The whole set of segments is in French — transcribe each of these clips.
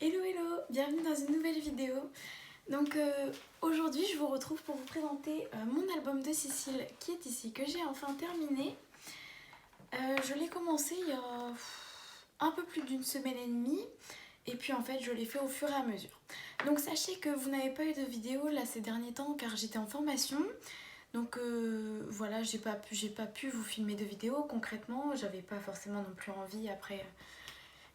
Hello hello, bienvenue dans une nouvelle vidéo. Donc aujourd'hui je vous retrouve pour vous présenter mon album de Sicile qui est ici, que j'ai enfin terminé. Je l'ai commencé il y a un peu plus d'une semaine et demie et puis en fait je l'ai fait au fur et à mesure. Donc sachez que vous n'avez pas eu de vidéo là ces derniers temps car j'étais en formation. Donc voilà, j'ai pas pu vous filmer de vidéo concrètement, j'avais pas forcément non plus envie après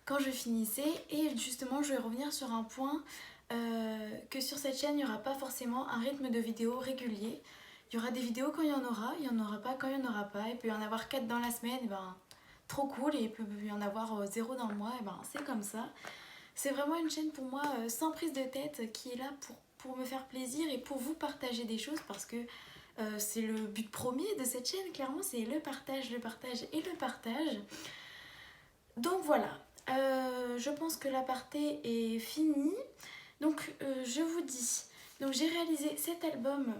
quand je finissais. Et justement je vais revenir sur un point, que sur cette chaîne il n'y aura pas forcément un rythme de vidéo régulier. Il y aura des vidéos quand il y en aura pas quand il n'y en aura pas. Il peut y en avoir 4 dans la semaine, et ben trop cool, et il peut y en avoir 0 dans le mois, et ben c'est comme ça. C'est vraiment une chaîne pour moi sans prise de tête, qui est là pour me faire plaisir et pour vous partager des choses, parce que c'est le but premier de cette chaîne, clairement, c'est le partage et le partage. Donc voilà, je pense que l'aparté est fini. Donc je vous dis, donc j'ai réalisé cet album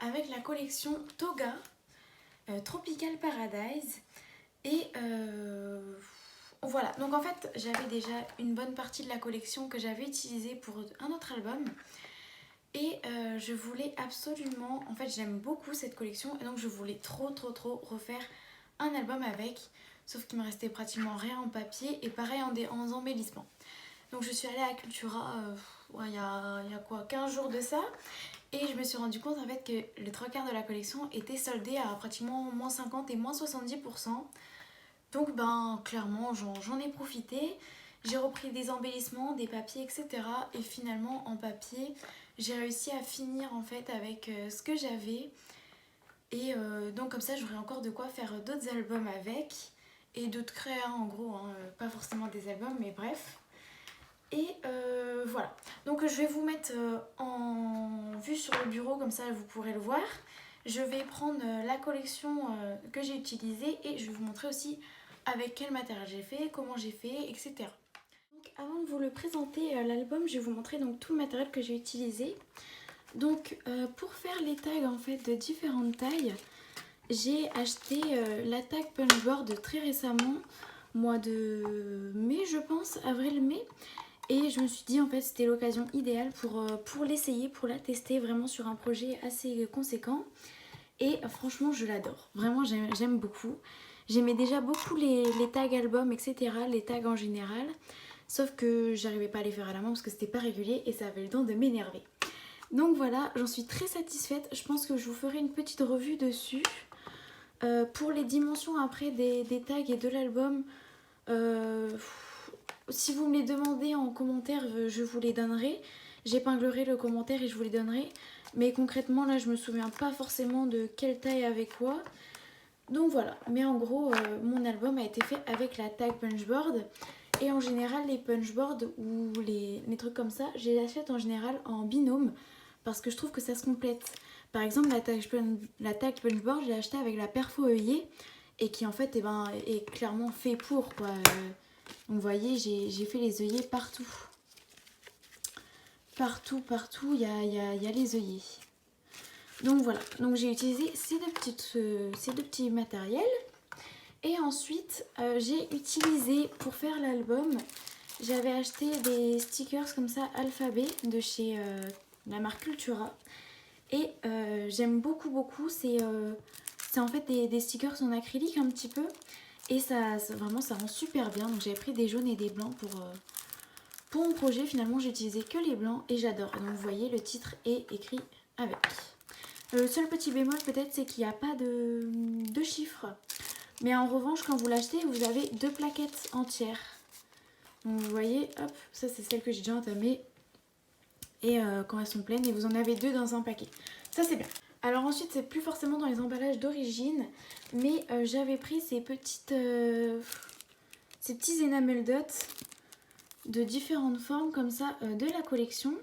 avec la collection Toga, Tropical Paradise. Et voilà, donc en fait j'avais déjà une bonne partie de la collection que j'avais utilisée pour un autre album. Et je voulais absolument, en fait j'aime beaucoup cette collection, et donc je voulais trop refaire un album avec. Sauf qu'il me restait pratiquement rien en papier, et pareil en embellissement. Donc je suis allée à Cultura il y a quoi, 15 jours de ça. Et je me suis rendu compte en fait que les 3 quarts de la collection étaient soldés à pratiquement moins 50 et moins 70%. Donc ben clairement j'en ai profité. J'ai repris des embellissements, des papiers, etc. Et finalement en papier, j'ai réussi à finir en fait avec ce que j'avais. Et donc comme ça j'aurai encore de quoi faire d'autres albums avec. Et d'autres créas en gros, hein, pas forcément des albums, mais bref. Et voilà, donc je vais vous mettre en vue sur le bureau, comme ça vous pourrez le voir. Je vais prendre la collection que j'ai utilisée, et je vais vous montrer aussi avec quel matériel j'ai fait, comment j'ai fait, etc. Donc avant de vous le présenter, l'album, je vais vous montrer donc tout le matériel que j'ai utilisé. Donc pour faire les tags en fait de différentes tailles, j'ai acheté la tag punchboard très récemment, mois de mai je pense, avril-mai. Et je me suis dit en fait c'était l'occasion idéale pour l'essayer, pour la tester vraiment sur un projet assez conséquent. Et franchement je l'adore, vraiment j'aime beaucoup. J'aimais déjà beaucoup les tags albums, etc., les tags en général. Sauf que j'arrivais pas à les faire à la main parce que c'était pas régulier et ça avait le temps de m'énerver. Donc voilà, j'en suis très satisfaite. Je pense que je vous ferai une petite revue dessus. Pour les dimensions après des tags et de l'album, si vous me les demandez en commentaire, je vous les donnerai. J'épinglerai le commentaire et je vous les donnerai. Mais concrètement, là, je me souviens pas forcément de quelle taille avec quoi. Donc voilà. Mais en gros, mon album a été fait avec la tag punchboard. Et en général, les punchboards ou les trucs comme ça, je les achète en général en binôme. Parce que je trouve que ça se complète. Par exemple, la tag punchboard, je l'ai achetée avec la perfo œillet. Et qui en fait est clairement fait pour quoi. Donc vous voyez, j'ai fait les œillets partout. Partout, il y a les œillets. Donc voilà, donc j'ai utilisé ces deux petits matériels. Et ensuite, j'ai utilisé, pour faire l'album, j'avais acheté des stickers comme ça, alphabet, de chez la marque Cultura. Et j'aime beaucoup, c'est en fait des stickers en acrylique un petit peu. Et vraiment ça rend super bien. Donc j'avais pris des jaunes et des blancs pour mon projet. Finalement j'ai utilisé que les blancs et j'adore. Donc vous voyez, le titre est écrit avec. Le seul petit bémol peut-être, c'est qu'il n'y a pas de chiffres. Mais en revanche, quand vous l'achetez, vous avez 2 plaquettes entières. Donc vous voyez, hop, ça c'est celle que j'ai déjà entamée. Et quand elles sont pleines, et vous en avez 2 dans un paquet. Ça c'est bien. Alors ensuite, c'est plus forcément dans les emballages d'origine, mais j'avais pris ces petits enamel dots de différentes formes comme ça de la collection.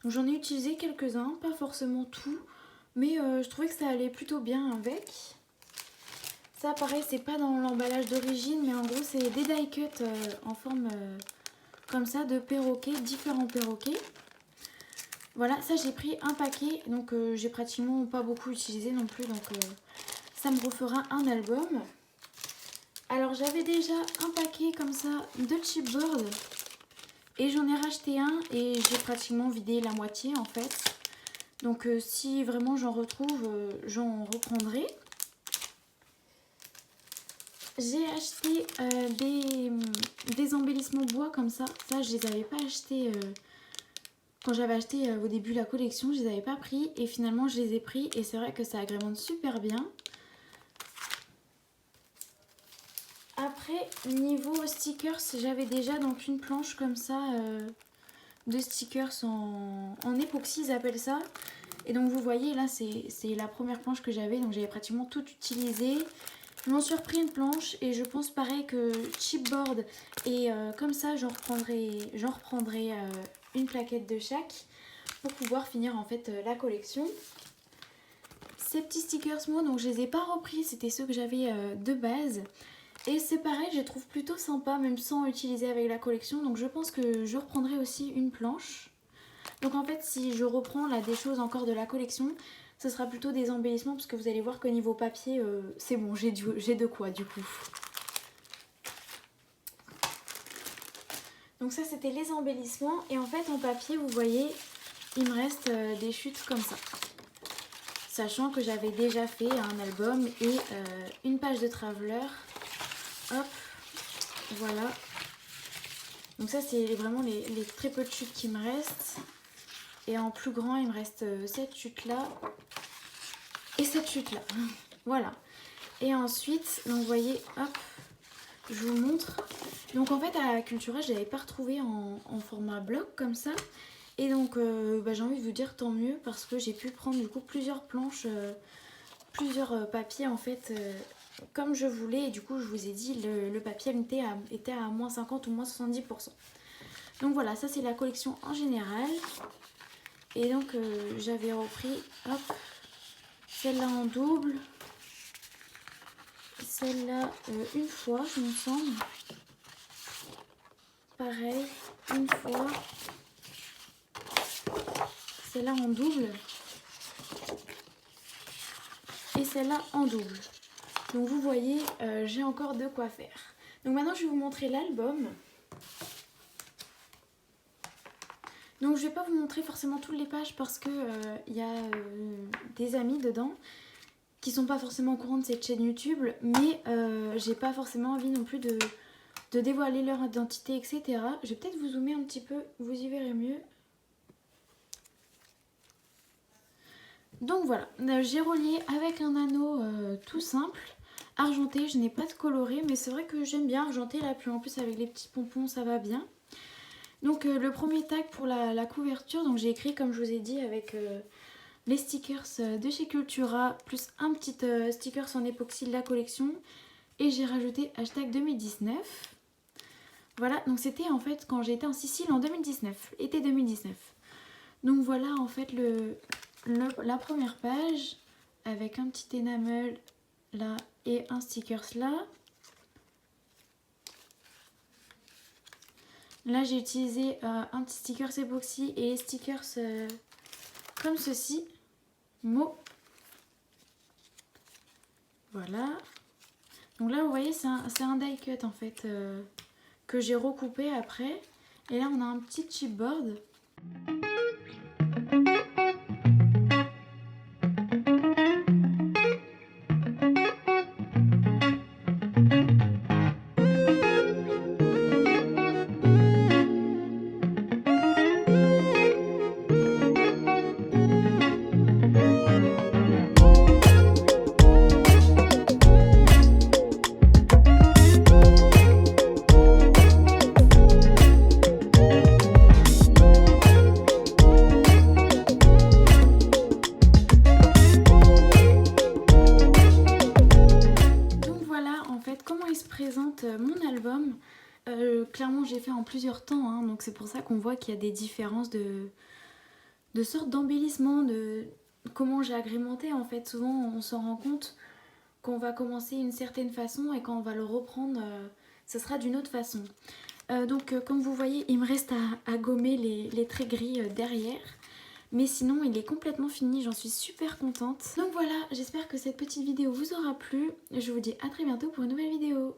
Donc j'en ai utilisé quelques-uns, pas forcément tout, mais je trouvais que ça allait plutôt bien avec. Ça pareil, c'est pas dans l'emballage d'origine, mais en gros c'est des die cuts en forme comme ça de perroquets, différents perroquets. Voilà, ça j'ai pris un paquet, donc j'ai pratiquement pas beaucoup utilisé non plus, donc ça me refera un album. Alors j'avais déjà un paquet comme ça de chipboard Et j'en ai racheté un et j'ai pratiquement vidé la moitié en fait. Donc si vraiment j'en retrouve, j'en reprendrai. J'ai acheté des embellissements bois comme ça. Ça, je les avais pas achetés quand j'avais acheté au début la collection. Je les avais pas pris et finalement je les ai pris. Et c'est vrai que ça agrémente super bien. Après, niveau stickers, j'avais déjà donc une planche comme ça de stickers en époxy, ils appellent ça. Et donc vous voyez là, c'est la première planche que j'avais. Donc j'avais pratiquement tout utilisé. Je m'en suis repris une planche et je pense pareil que chipboard et comme ça j'en reprendrai une plaquette de chaque pour pouvoir finir en fait la collection. Ces petits stickers moi donc je les ai pas repris, c'était ceux que j'avais de base. Et c'est pareil, je les trouve plutôt sympa même sans utiliser avec la collection. Donc je pense que je reprendrai aussi une planche. Donc en fait si je reprends là des choses encore de la collection, ce sera plutôt des embellissements parce que vous allez voir qu'au niveau papier, c'est bon, j'ai de quoi du coup. Donc ça c'était les embellissements et en fait en papier vous voyez, il me reste des chutes comme ça. Sachant que j'avais déjà fait un album et une page de traveler. Hop, voilà. Donc ça c'est vraiment les très peu de chutes qui me restent. Et en plus grand il me reste cette chute là. Et cette chute là, voilà. Et ensuite, donc vous voyez, hop, je vous montre. Donc en fait à Cultura, je l'avais pas retrouvé en format bloc comme ça. Et donc j'ai envie de vous dire tant mieux parce que j'ai pu prendre du coup plusieurs planches, plusieurs papiers en fait comme je voulais. Et du coup je vous ai dit le papier était à moins 50 ou moins 70%. Donc voilà, ça c'est la collection en général. Et donc j'avais repris, hop, celle-là en double, celle-là une fois, je me semble. Pareil, une fois. Celle-là en double. Et celle-là en double. Donc vous voyez, j'ai encore de quoi faire. Donc maintenant, je vais vous montrer l'album. Donc je vais pas vous montrer forcément toutes les pages parce que y a des amis dedans qui sont pas forcément au courant de cette chaîne YouTube, mais j'ai pas forcément envie non plus de dévoiler leur identité, etc. Je vais peut-être vous zoomer un petit peu, vous y verrez mieux. Donc voilà, j'ai relié avec un anneau tout simple, argenté, je n'ai pas de coloré, mais c'est vrai que j'aime bien argenté là, puis en plus avec les petits pompons ça va bien. Donc le premier tag pour la couverture, donc j'ai écrit comme je vous ai dit avec les stickers de chez Cultura, plus un petit stickers en époxy de la collection, et j'ai rajouté hashtag 2019. Voilà, donc c'était en fait quand j'étais en Sicile en 2019, été 2019. Donc voilà en fait la première page avec un petit enamel là et un stickers là. Là j'ai utilisé un petit stickers époxy et les stickers comme ceci. Mot. Voilà. Donc là vous voyez c'est un die cut en fait que j'ai recoupé après. Et là on a un petit chipboard. Mon album, clairement j'ai fait en plusieurs temps, hein, donc c'est pour ça qu'on voit qu'il y a des différences de sortes d'embellissements, de comment j'ai agrémenté en fait. Souvent on s'en rend compte qu'on va commencer une certaine façon et quand on va le reprendre, ce sera d'une autre façon. Donc comme vous voyez, il me reste à gommer les traits gris derrière. Mais sinon, il est complètement fini, j'en suis super contente. Donc voilà, j'espère que cette petite vidéo vous aura plu. Je vous dis à très bientôt pour une nouvelle vidéo.